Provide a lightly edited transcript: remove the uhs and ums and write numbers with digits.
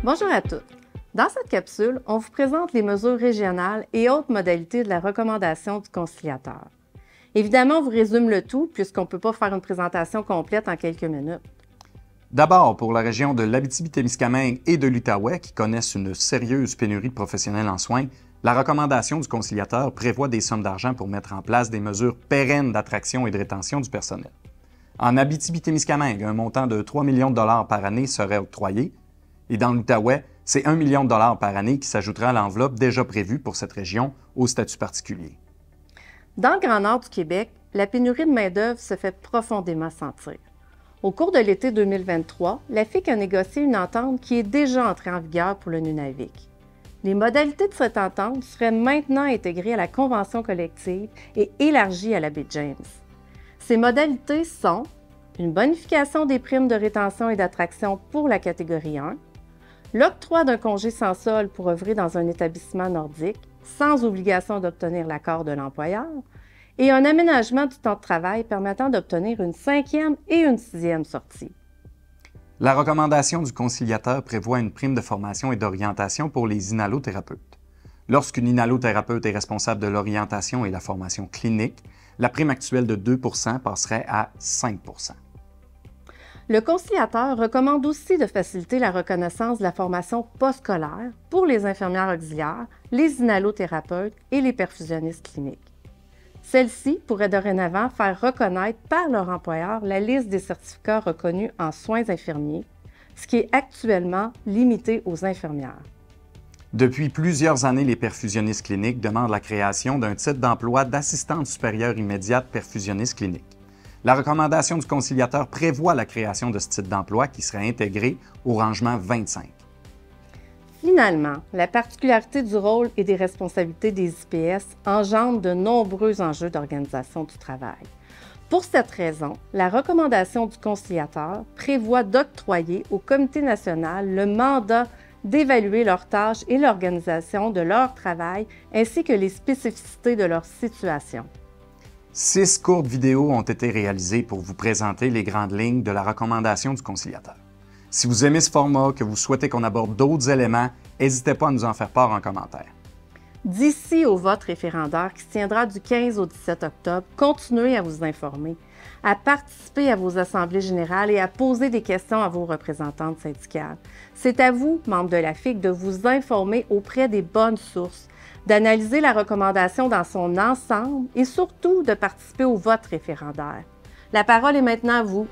Bonjour à tous. Dans cette capsule, on vous présente les mesures régionales et autres modalités de la recommandation du conciliateur. Évidemment, on vous résume le tout puisqu'on ne peut pas faire une présentation complète en quelques minutes. D'abord, pour la région de l'Abitibi-Témiscamingue et de l'Outaouais, qui connaissent une sérieuse pénurie de professionnels en soins, la recommandation du conciliateur prévoit des sommes d'argent pour mettre en place des mesures pérennes d'attraction et de rétention du personnel. En Abitibi-Témiscamingue, un montant de 3 millions de dollars par année serait octroyé, et dans l'Outaouais, c'est 1 million de dollars par année qui s'ajoutera à l'enveloppe déjà prévue pour cette région au statut particulier. Dans le Grand Nord du Québec, la pénurie de main-d'œuvre se fait profondément sentir. Au cours de l'été 2023, la FIC a négocié une entente qui est déjà entrée en vigueur pour le Nunavik. Les modalités de cette entente seraient maintenant intégrées à la convention collective et élargies à la baie James. Ces modalités sont une bonification des primes de rétention et d'attraction pour la catégorie 1, l'octroi d'un congé sans solde pour œuvrer dans un établissement nordique, sans obligation d'obtenir l'accord de l'employeur, et un aménagement du temps de travail permettant d'obtenir une 5e et une 6e sortie. La recommandation du conciliateur prévoit une prime de formation et d'orientation pour les inhalothérapeutes. Lorsqu'une inhalothérapeute est responsable de l'orientation et la formation clinique, la prime actuelle de 2 % passerait à 5 %. Le conciliateur recommande aussi de faciliter la reconnaissance de la formation postscholaire pour les infirmières auxiliaires, les inhalothérapeutes et les perfusionnistes cliniques. Celles-ci pourraient dorénavant faire reconnaître par leur employeur la liste des certificats reconnus en soins infirmiers, ce qui est actuellement limité aux infirmières. Depuis plusieurs années, les perfusionnistes cliniques demandent la création d'un titre d'emploi d'assistante supérieure immédiate perfusionniste clinique. La recommandation du conciliateur prévoit la création de ce titre d'emploi qui serait intégré au rangement 25. Finalement, la particularité du rôle et des responsabilités des IPS engendre de nombreux enjeux d'organisation du travail. Pour cette raison, la recommandation du conciliateur prévoit d'octroyer au Comité national le mandat d'évaluer leurs tâches et l'organisation de leur travail ainsi que les spécificités de leur situation. 6 courtes vidéos ont été réalisées pour vous présenter les grandes lignes de la recommandation du conciliateur. Si vous aimez ce format, que vous souhaitez qu'on aborde d'autres éléments, n'hésitez pas à nous en faire part en commentaire. D'ici au vote référendaire qui se tiendra du 15 au 17 octobre, continuez à vous informer, à participer à vos assemblées générales et à poser des questions à vos représentantes syndicales. C'est à vous, membres de la FIC, de vous informer auprès des bonnes sources, d'analyser la recommandation dans son ensemble et surtout de participer au vote référendaire. La parole est maintenant à vous.